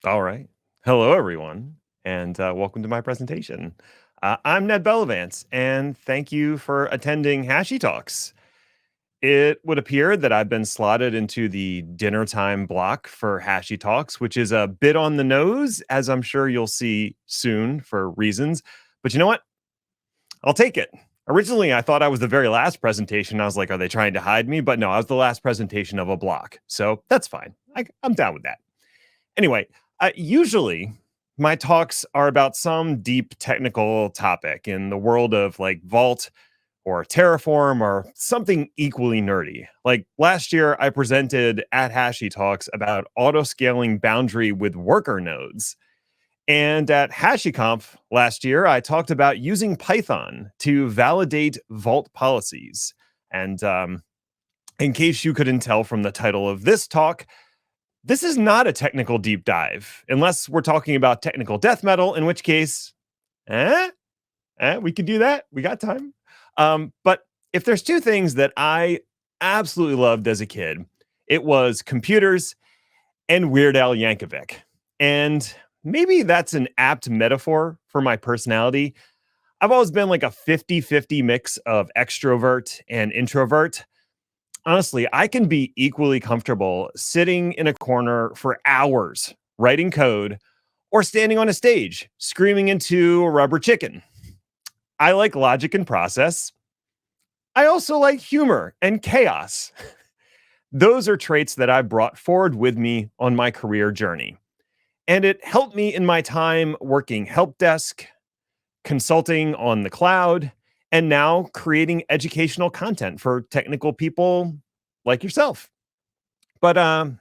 All right. Hello, everyone, and welcome to my presentation. I'm Ned Bellavance, and thank you for attending Hashi Talks. It would appear that I've been slotted into the dinner time block for Hashi Talks, which is a bit on the nose, as I'm sure you'll see soon for reasons. But you know what? I'll take it. Originally, I thought I was the very last presentation. I was like, are they trying to hide me? But no, I was the last presentation of a block. So that's fine. I'm down with that. Anyway, usually my talks are about some deep technical topic in the world of like Vault or Terraform or something equally nerdy. Like last year, I presented at Hashi Talks about auto-scaling boundary with worker nodes. And at HashiConf last year, I talked about using Python to validate Vault policies. And in case you couldn't tell from the title of this talk, this is not a technical deep dive, unless we're talking about technical death metal, in which case, we could do that. We got time. But if there's two things that I absolutely loved as a kid, it was computers and Weird Al Yankovic. And maybe that's an apt metaphor for my personality. I've always been like a 50-50 mix of extrovert and introvert. Honestly, I can be equally comfortable sitting in a corner for hours writing code or standing on a stage screaming into a rubber chicken. I like logic and process. I also like humor and chaos. Those are traits that I brought forward with me on my career journey. And it helped me in my time working help desk, consulting on the cloud, and now creating educational content for technical people like yourself. But I'm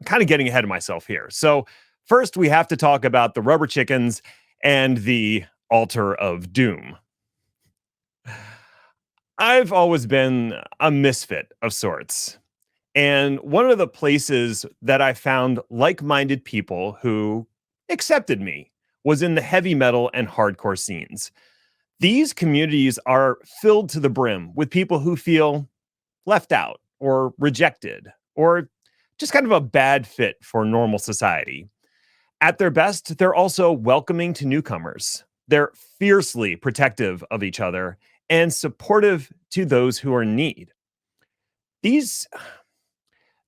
kind of getting ahead of myself here. So, first, we have to talk about the rubber chickens and the altar of doom. I've always been a misfit of sorts. And one of the places that I found like minded people who accepted me was in the heavy metal and hardcore scenes. These communities are filled to the brim with people who feel left out or rejected or just kind of a bad fit for normal society. At their best, they're also welcoming to newcomers. They're fiercely protective of each other and supportive to those who are in need. These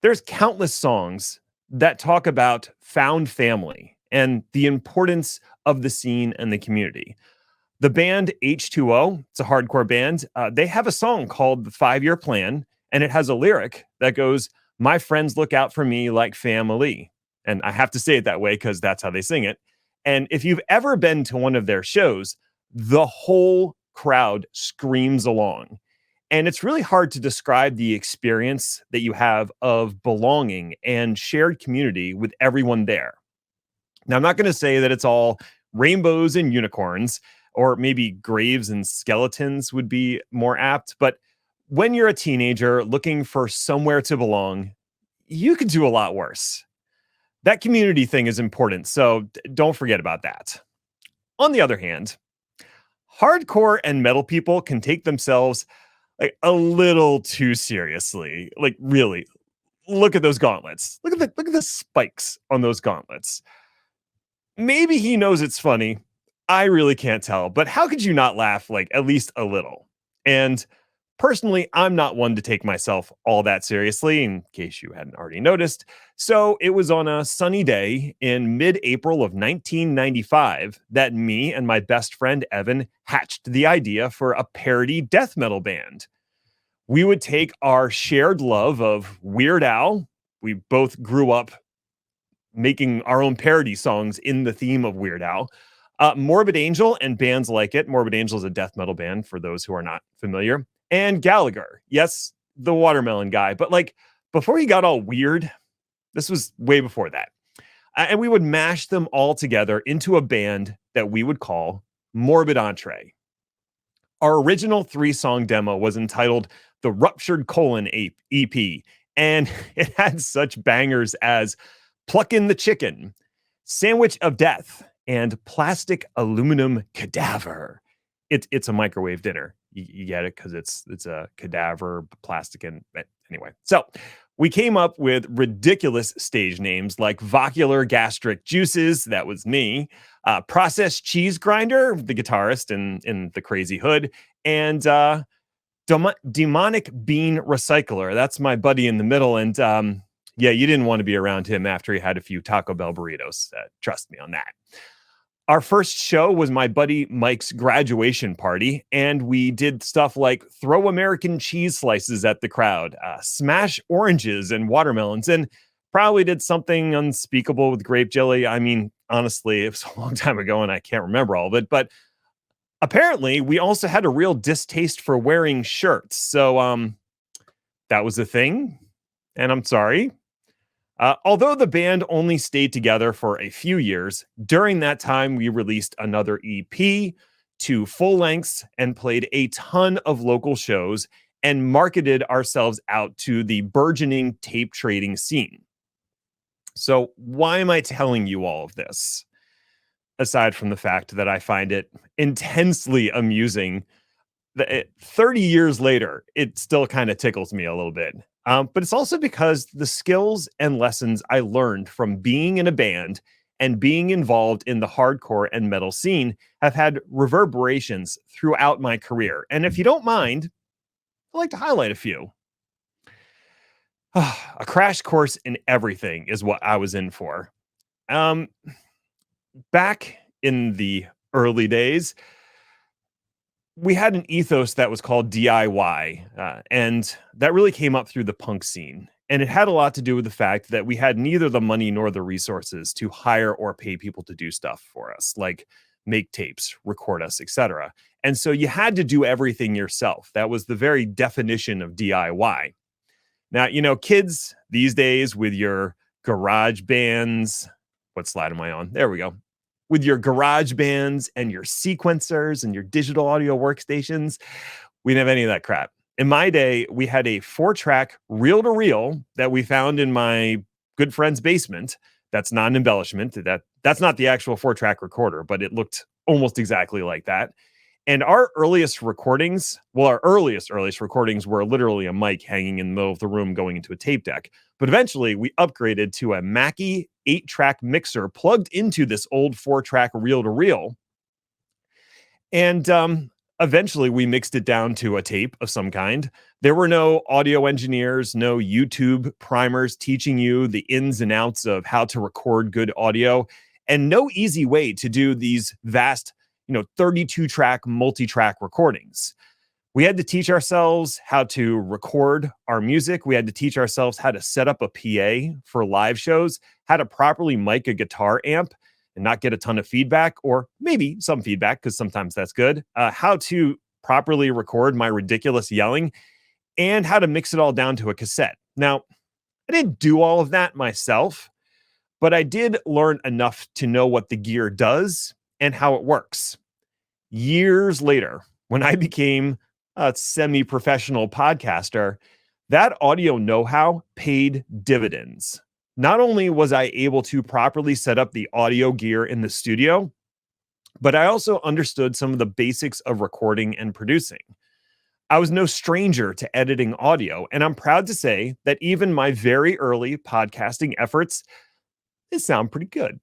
There's countless songs that talk about found family and the importance of the scene and the community. The band H2O, it's a hardcore band, they have a song called The 5 Year Plan, and it has a lyric that goes, "My friends look out for me like family." And I have to say it that way because that's how they sing it. And if you've ever been to one of their shows, the whole crowd screams along. And it's really hard to describe the experience that you have of belonging and shared community with everyone there. Now, I'm not going to say that it's all rainbows and unicorns, or maybe graves and skeletons would be more apt. But when you're a teenager looking for somewhere to belong, you could do a lot worse. That community thing is important, so don't forget about that. On the other hand, hardcore and metal people can take themselves like a little too seriously. Like really, look at those gauntlets. Look at the spikes on those gauntlets. Maybe he knows it's funny. I really can't tell, but how could you not laugh like at least a little? And personally, I'm not one to take myself all that seriously, in case you hadn't already noticed. So it was on a sunny day in mid April of 1995 that me and my best friend Evan hatched the idea for a parody death metal band. We would take our shared love of Weird Al. We both grew up making our own parody songs in the theme of Weird Al. Morbid Angel and bands like it. Morbid Angel is a death metal band for those who are not familiar. And Gallagher. Yes, the watermelon guy. But like before he got all weird, this was way before that. And we would mash them all together into a band that we would call Morbid Entree. Our original 3-song demo was entitled The Ruptured Colon EP, and it had such bangers as Pluckin' the Chicken, Sandwich of Death, and Plastic Aluminum Cadaver. It's a microwave dinner. You get it because it's a cadaver, plastic, and anyway. So We came up with ridiculous stage names like Vocular Gastric Juices, that was me, Processed Cheese Grinder, the guitarist in the Crazy Hood, and Demonic Bean Recycler. That's my buddy in the middle. And yeah, you didn't want to be around him after he had a few Taco Bell burritos. Trust me on that. Our first show was my buddy Mike's graduation party, and we did stuff like throw American cheese slices at the crowd, smash oranges and watermelons, and probably did something unspeakable with grape jelly. I mean, honestly, it was a long time ago and I can't remember all of it, but apparently we also had a real distaste for wearing shirts. So that was a thing, and I'm sorry. Although the band only stayed together for a few years, during that time we released another EP, two full lengths, and played a ton of local shows and marketed ourselves out to the burgeoning tape trading scene. So why am I telling you all of this? Aside from the fact that I find it intensely amusing, 30 years later, it still kind of tickles me a little bit. But it's also because the skills and lessons I learned from being in a band and being involved in the hardcore and metal scene have had reverberations throughout my career. And if you don't mind, I'd like to highlight a few. A crash course in everything is what I was in for. Back in the early days, we had an ethos that was called DIY, and that really came up through the punk scene. And it had a lot to do with the fact that we had neither the money nor the resources to hire or pay people to do stuff for us, like make tapes, record us, etc. And so you had to do everything yourself. That was the very definition of DIY. Now, kids these days with your garage bands, what slide am I on? There we go. With your garage bands and your sequencers and your digital audio workstations, we didn't have any of that crap. In my day, we had a 4-track reel-to-reel that we found in my good friend's basement. That's not an embellishment. That's not the actual 4-track recorder, but it looked almost exactly like that. And our earliest recordings were literally a mic hanging in the middle of the room going into a tape deck. But eventually we upgraded to a Mackie 8-track mixer plugged into this old 4-track reel-to-reel. And eventually we mixed it down to a tape of some kind. There were no audio engineers, no YouTube primers teaching you the ins and outs of how to record good audio, and no easy way to do these vast 32-track multi-track recordings. We had to teach ourselves how to record our music. We had to teach ourselves how to set up a PA for live shows, how to properly mic a guitar amp and not get a ton of feedback, or maybe some feedback, because sometimes that's good, how to properly record my ridiculous yelling, and how to mix it all down to a cassette. Now, I didn't do all of that myself, but I did learn enough to know what the gear does and how it works. Years later, when I became a semi-professional podcaster, that audio know-how paid dividends. Not only was I able to properly set up the audio gear in the studio, but I also understood some of the basics of recording and producing. I was no stranger to editing audio, and I'm proud to say that even my very early podcasting efforts, they sound pretty good.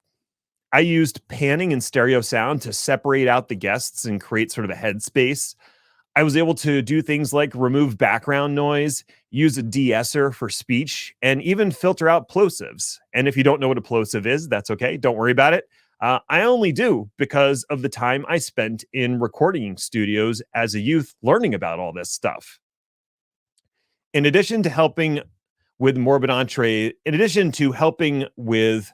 I used panning and stereo sound to separate out the guests and create sort of a headspace. I was able to do things like remove background noise, use a de-esser for speech, and even filter out plosives. And if you don't know what a plosive is, that's okay. Don't worry about it. I only do because of the time I spent in recording studios as a youth learning about all this stuff. In addition to helping with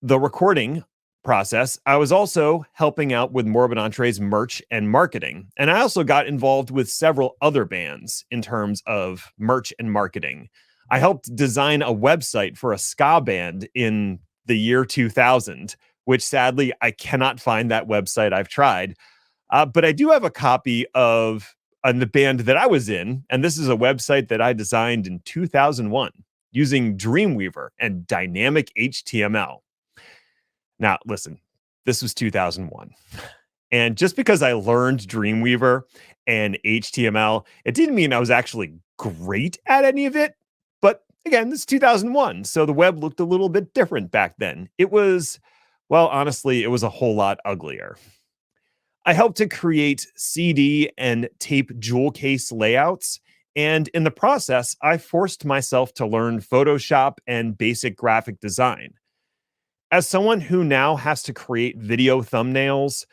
the recording process, I was also helping out with Morbid Entree's merch and marketing. And I also got involved with several other bands in terms of merch and marketing. I helped design a website for a ska band in the year 2000, which sadly I cannot find that website. I've tried. But I do have a copy of the band that I was in. And this is a website that I designed in 2001 using Dreamweaver and dynamic HTML. Now, listen, this was 2001. And just because I learned Dreamweaver and HTML, it didn't mean I was actually great at any of it, but Again, this is 2001, so the web looked a little bit different back then. It was, well, honestly, it was a whole lot uglier. I helped to create CD and tape jewel case layouts. And in the process, I forced myself to learn Photoshop and basic graphic design. As someone who now has to create video thumbnails,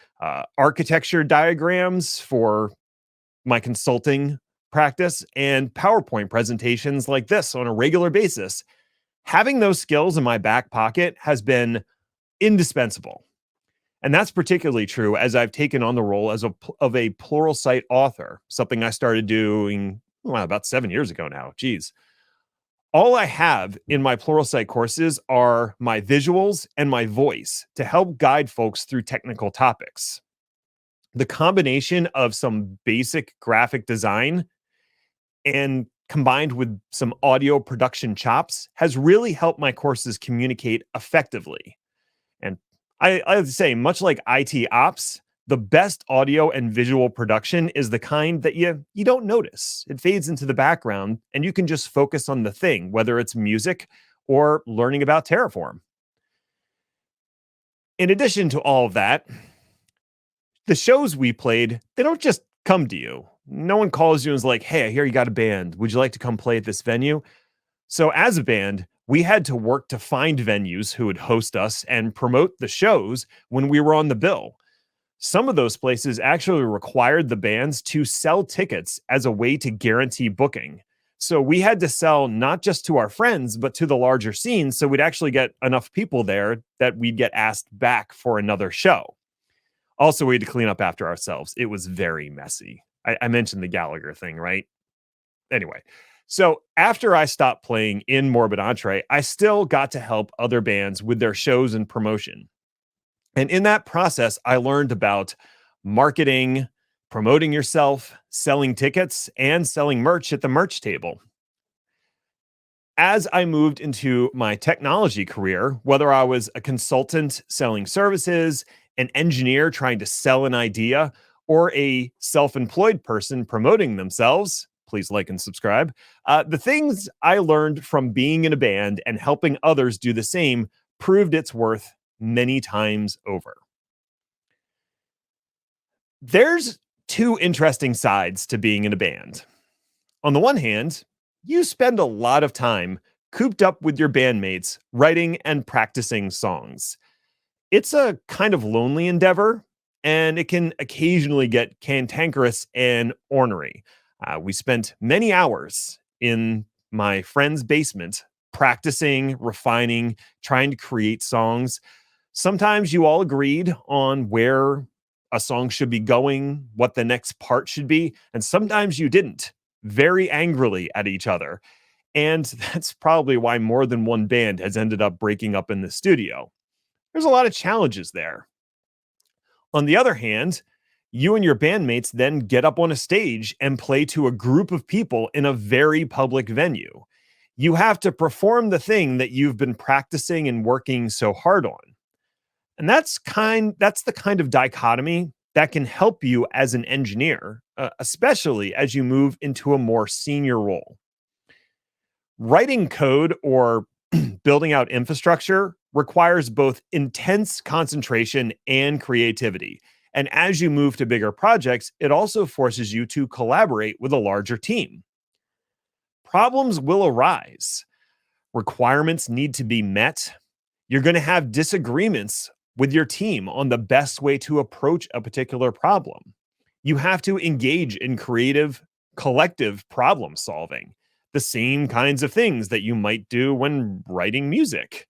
architecture diagrams for my consulting practice, and PowerPoint presentations like this on a regular basis, having those skills in my back pocket has been indispensable. And that's particularly true as I've taken on the role of a plural site author, something I started doing well, about 7 years ago now. Geez. All I have in my plural site courses are my visuals and my voice to help guide folks through technical topics. The combination of some basic graphic design and combined with some audio production chops has really helped my courses communicate effectively. And I have to say, much like IT ops, the best audio and visual production is the kind that you don't notice. It fades into the background and you can just focus on the thing, whether it's music or learning about Terraform. In addition to all of that, the shows we played, they don't just come to you. No one calls you and is like, hey, I hear you got a band. Would you like to come play at this venue? So as a band, we had to work to find venues who would host us and promote the shows when we were on the bill. Some of those places actually required the bands to sell tickets as a way to guarantee booking. So we had to sell not just to our friends, but to the larger scene. So we'd actually get enough people there that we'd get asked back for another show. Also, we had to clean up after ourselves. It was very messy. I mentioned the Gallagher thing, right? Anyway, so after I stopped playing in Morbid Entree, I still got to help other bands with their shows and promotion. And in that process, I learned about marketing, promoting yourself, selling tickets, and selling merch at the merch table. As I moved into my technology career, whether I was a consultant selling services, an engineer trying to sell an idea, or a self-employed person promoting themselves, please like and subscribe. The things I learned from being in a band and helping others do the same proved its worth many times over. There's two interesting sides to being in a band. On the one hand, you spend a lot of time cooped up with your bandmates writing and practicing songs. It's a kind of lonely endeavor, and it can occasionally get cantankerous and ornery. We spent many hours in my friend's basement practicing, refining, trying to create songs. Sometimes you all agreed on where a song should be going, what the next part should be, and sometimes you didn't, very angrily at each other. And that's probably why more than one band has ended up breaking up in the studio. There's a lot of challenges there. On the other hand, you and your bandmates then get up on a stage and play to a group of people in a very public venue. You have to perform the thing that you've been practicing and working so hard on. And that's the kind of dichotomy that can help you as an engineer, especially as you move into a more senior role. Writing code or building out infrastructure requires both intense concentration and creativity. And as you move to bigger projects, it also forces you to collaborate with a larger team. Problems will arise. Requirements need to be met. You're going to have disagreements with your team on the best way to approach a particular problem. You have to engage in creative, collective problem solving, the same kinds of things that you might do when writing music.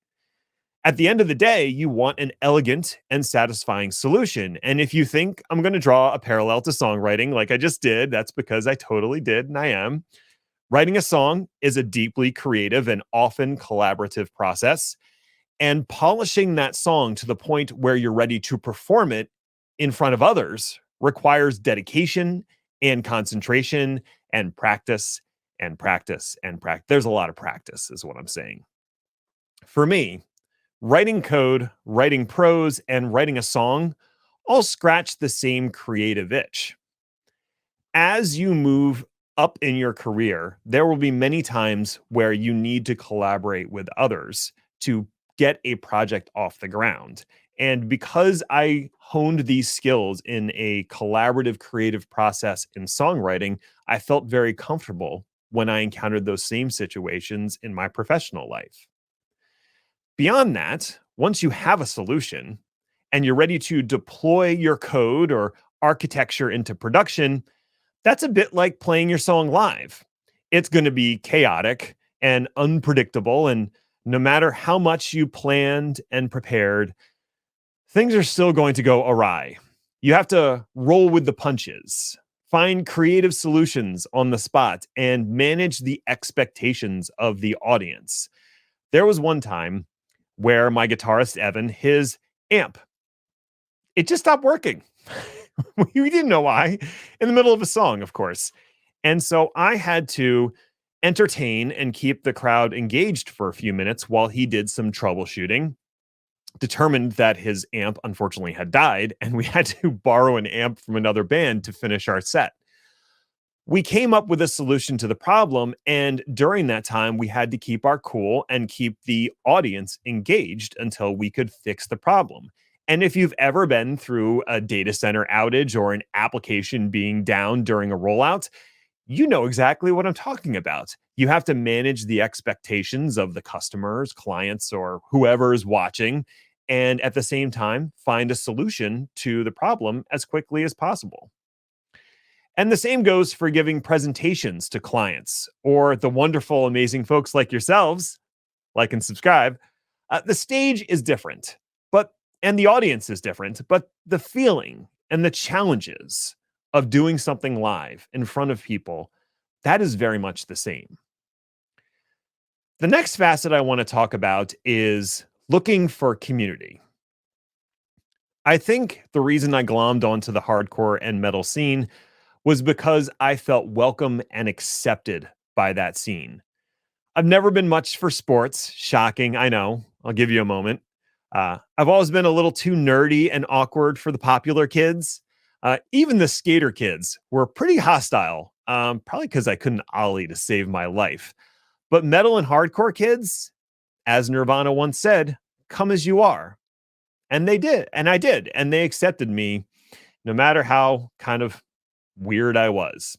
At the end of the day, you want an elegant and satisfying solution. And if you think I'm going to draw a parallel to songwriting like I just did, that's because I totally did and I am. Writing a song is a deeply creative and often collaborative process. And polishing that song to the point where you're ready to perform it in front of others requires dedication and concentration and practice and practice and practice. There's a lot of practice, is what I'm saying. For me, writing code, writing prose, and writing a song all scratch the same creative itch. As you move up in your career, there will be many times where you need to collaborate with others to get a project off the ground. And because I honed these skills in a collaborative creative process in songwriting, I felt very comfortable when I encountered those same situations in my professional life. Beyond that, once you have a solution and you're ready to deploy your code or architecture into production, that's a bit like playing your song live. It's going to be chaotic and unpredictable. And no matter how much you planned and prepared, things are still going to go awry. You have to roll with the punches, find creative solutions on the spot, and manage the expectations of the audience. There was one time where my guitarist, Evan, his amp, it just stopped working. We didn't know why, in the middle of a song, of course. And so I had to entertain and keep the crowd engaged for a few minutes while he did some troubleshooting. Determined that his amp unfortunately had died, and we had to borrow an amp from another band to finish our set. We came up with a solution to the problem, and during that time, we had to keep our cool and keep the audience engaged until we could fix the problem. And if you've ever been through a data center outage or an application being down during a rollout, you know exactly what I'm talking about. You have to manage the expectations of the customers, clients, or whoever is watching, and at the same time, find a solution to the problem as quickly as possible. And the same goes for giving presentations to clients or the wonderful, amazing folks like yourselves. Like and subscribe. The stage is different, but and the audience is different, but the feeling and the challenges of doing something live in front of people, that is very much the same. The next facet I want to talk about is looking for community. I think the reason I glommed onto the hardcore and metal scene was because I felt welcome and accepted by that scene. I've never been much for sports. Shocking, I know. I'll give you a moment. I've always been a little too nerdy and awkward for the popular kids. Even the skater kids were pretty hostile, probably because I couldn't ollie to save my life. But metal and hardcore kids, as Nirvana once said, come as you are. And they did. And I did. And they accepted me no matter how kind of weird I was.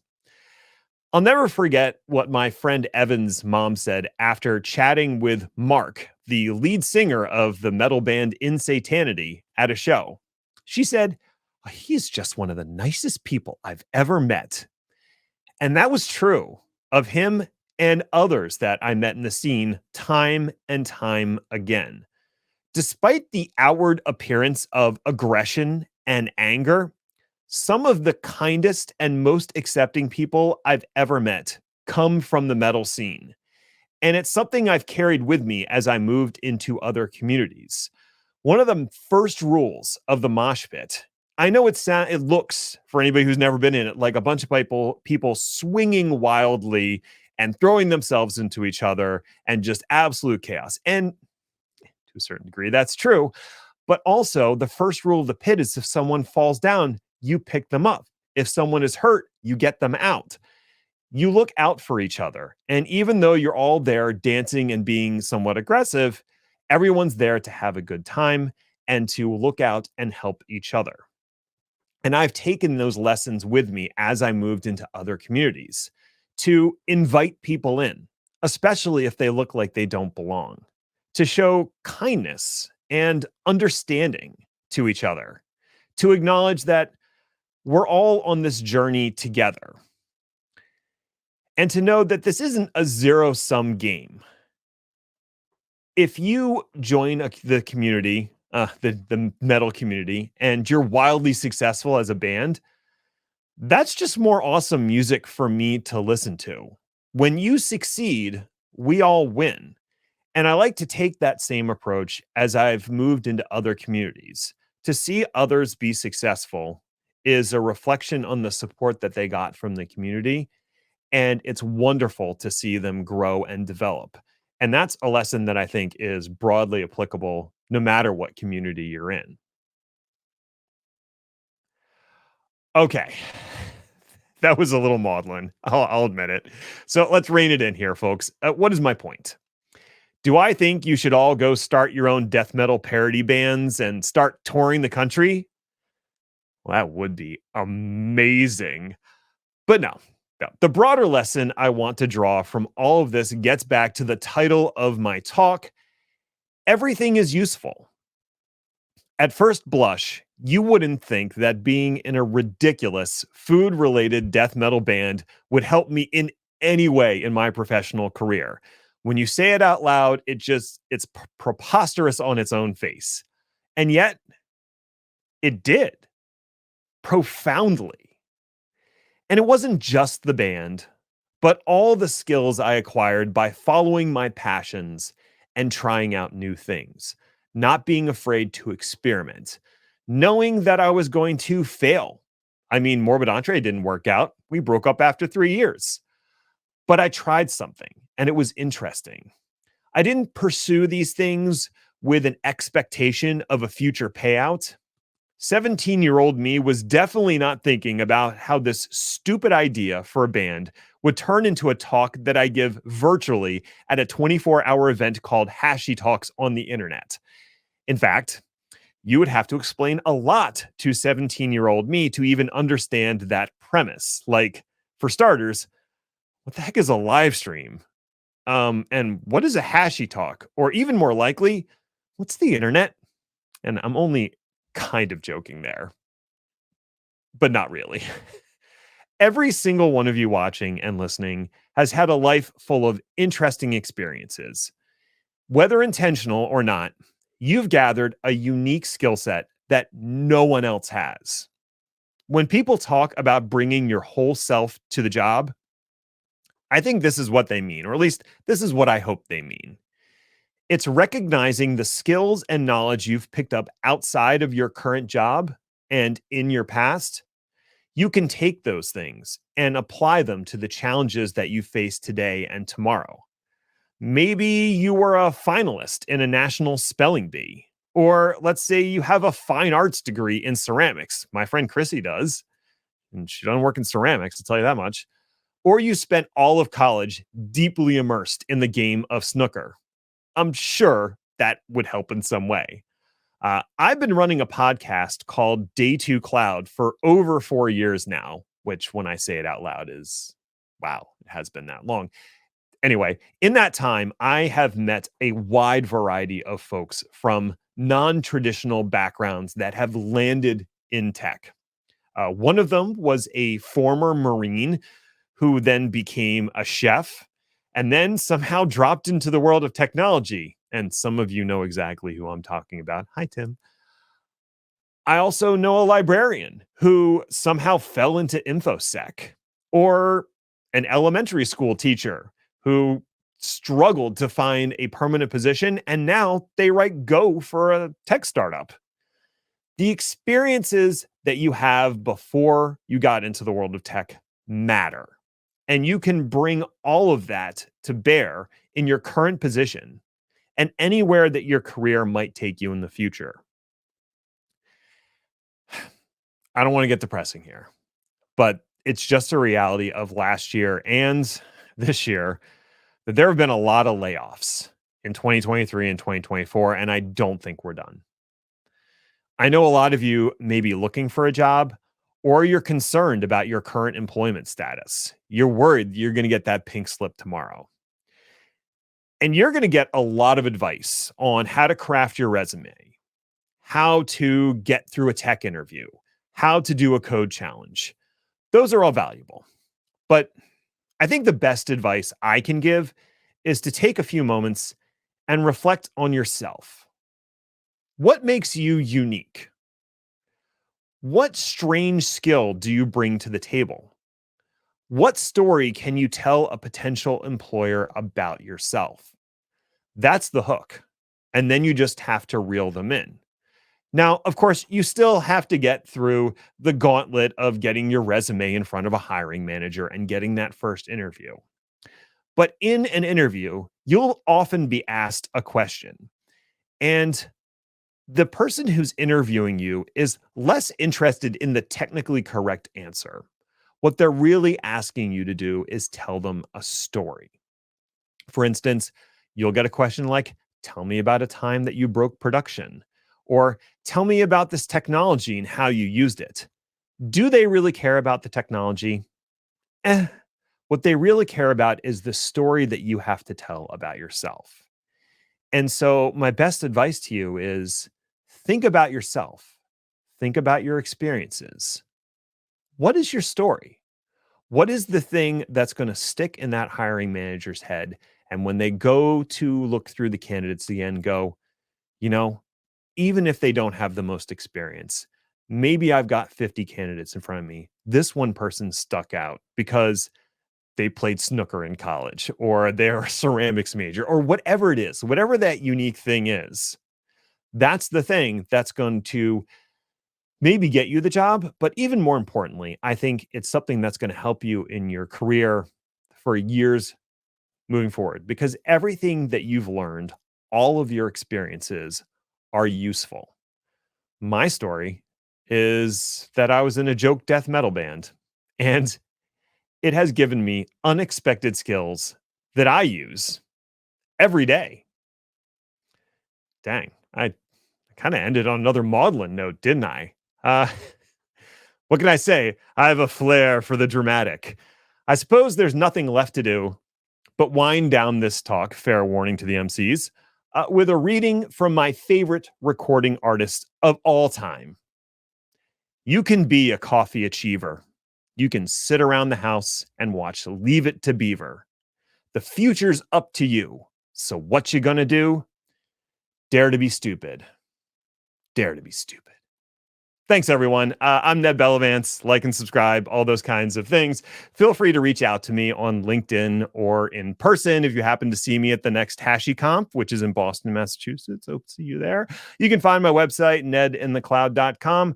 I'll never forget what my friend Evan's mom said after chatting with Mark, the lead singer of the metal band Insanity, at a show. She said, he's just one of the nicest people I've ever met. And that was true of him and others that I met in the scene time and time again. Despite the outward appearance of aggression and anger, some of the kindest and most accepting people I've ever met come from the metal scene. And it's something I've carried with me as I moved into other communities. One of the first rules of the mosh pit, I know it looks, for anybody who's never been in it, like a bunch of people swinging wildly and throwing themselves into each other and just absolute chaos. And to a certain degree, that's true. But also, the first rule of the pit is if someone falls down, you pick them up. If someone is hurt, you get them out. You look out for each other. And even though you're all there dancing and being somewhat aggressive, everyone's there to have a good time and to look out and help each other. And I've taken those lessons with me as I moved into other communities to invite people in, especially if they look like they don't belong, to show kindness and understanding to each other, to acknowledge that we're all on this journey together, and to know that this isn't a zero-sum game. If you join the community, the metal community, and you're wildly successful as a band, that's just more awesome music for me to listen to. When you succeed, we all win. And I like to take that same approach as I've moved into other communities. To see others be successful is a reflection on the support that they got from the community. And it's wonderful to see them grow and develop. And that's a lesson that I think is broadly applicable no matter what community you're in. Okay. That was a little maudlin. I'll admit it. So let's rein it in here, folks. What is my point? Do I think you should all go start your own death metal parody bands and start touring the country? Well, that would be amazing. But no, no. The broader lesson I want to draw from all of this gets back to the title of my talk. Everything is useful. At first blush, you wouldn't think that being in a ridiculous food-related death metal band would help me in any way in my professional career. When you say it out loud, it's preposterous on its own face. And yet, it did profoundly. And it wasn't just the band, but all the skills I acquired by following my passions and trying out new things, not being afraid to experiment, knowing that I was going to fail. I mean, Morbid Entree didn't work out. We broke up after 3 years. But I tried something, and it was interesting. I didn't pursue these things with an expectation of a future payout. 17-year-old me was definitely not thinking about how this stupid idea for a band would turn into a talk that I give virtually at a 24-hour event called Hashi Talks on the internet. In fact, you would have to explain a lot to 17-year-old me to even understand that premise. Like, for starters, what the heck is a live stream? And what is a Hashi Talk? Or even more likely, what's the internet? And I'm only kind of joking there, but not really. Every single one of you watching and listening has had a life full of interesting experiences. Whether intentional or not, you've gathered a unique skill set that no one else has. When people talk about bringing your whole self to the job, I think this is what they mean, or at least this is what I hope they mean. It's recognizing the skills and knowledge you've picked up outside of your current job and in your past. You can take those things and apply them to the challenges that you face today and tomorrow. Maybe you were a finalist in a national spelling bee, or let's say you have a fine arts degree in ceramics. My friend Chrissy does, and she doesn't work in ceramics, to tell you that much. Or you spent all of college deeply immersed in the game of snooker. I'm sure that would help in some way. I've been running a podcast called Day 2 Cloud for over 4 years now, which when I say it out loud is, wow, it has been that long. Anyway, in that time, I have met a wide variety of folks from non-traditional backgrounds that have landed in tech. One of them was a former Marine who then became a chef and then somehow dropped into the world of technology. And some of you know exactly who I'm talking about. Hi, Tim. I also know a librarian who somehow fell into InfoSec, or an elementary school teacher who struggled to find a permanent position, and now they write Go for a tech startup. The experiences that you have before you got into the world of tech matter. And you can bring all of that to bear in your current position and anywhere that your career might take you in the future. I don't want to get depressing here, but it's just a reality of last year and this year that there have been a lot of layoffs in 2023 and 2024, and I don't think we're done. I know a lot of you may be looking for a job, or you're concerned about your current employment status. You're worried you're going to get that pink slip tomorrow. And you're going to get a lot of advice on how to craft your resume, how to get through a tech interview, how to do a code challenge. Those are all valuable. But I think the best advice I can give is to take a few moments and reflect on yourself. What makes you unique? What strange skill do you bring to the table? What story can you tell a potential employer about yourself? That's the hook. And then you just have to reel them in. Now, of course, you still have to get through the gauntlet of getting your resume in front of a hiring manager and getting that first interview. But in an interview, you'll often be asked a question. And the person who's interviewing you is less interested in the technically correct answer. What they're really asking you to do is tell them a story. For instance, you'll get a question like, tell me about a time that you broke production, or tell me about this technology and how you used it. Do they really care about the technology? Eh. What they really care about is the story that you have to tell about yourself. And so, my best advice to you is think about yourself, think about your experiences. What is your story? What is the thing that's going to stick in that hiring manager's head? And when they go to look through the candidates again, go, you know, even if they don't have the most experience, maybe I've got 50 candidates in front of me. This one person stuck out because they played snooker in college or they're a ceramics major or whatever it is, whatever that unique thing is. That's the thing that's going to maybe get you the job. But even more importantly, I think it's something that's going to help you in your career for years moving forward because everything that you've learned, all of your experiences are useful. My story is that I was in a joke death metal band and it has given me unexpected skills that I use every day. Dang, I kind of ended on another maudlin note, didn't I? Uh, what can I say? I have a flair for the dramatic. I suppose there's nothing left to do but wind down this talk, fair warning to the MCs, with a reading from my favorite recording artist of all time. You can be a coffee achiever. You can sit around the house and watch Leave It to Beaver. The future's up to you. So what you gonna do? Dare to be stupid. Dare to be stupid. Thanks, everyone. I'm Ned Bellavance. Like and subscribe, all those kinds of things. Feel free to reach out to me on LinkedIn or in person if you happen to see me at the next HashiCorp, which is in Boston, Massachusetts. Hope to see you there. You can find my website, nedinthecloud.com.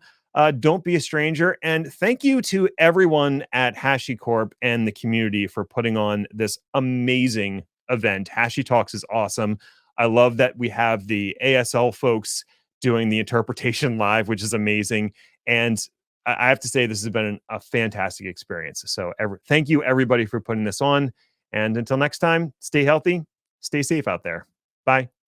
Don't be a stranger. And thank you to everyone at HashiCorp and the community for putting on this amazing event. Hashi Talks is awesome. I love that we have the ASL folks doing the interpretation live, which is amazing. And I have to say, this has been a fantastic experience. So thank you, everybody, for putting this on. And until next time, stay healthy, stay safe out there. Bye.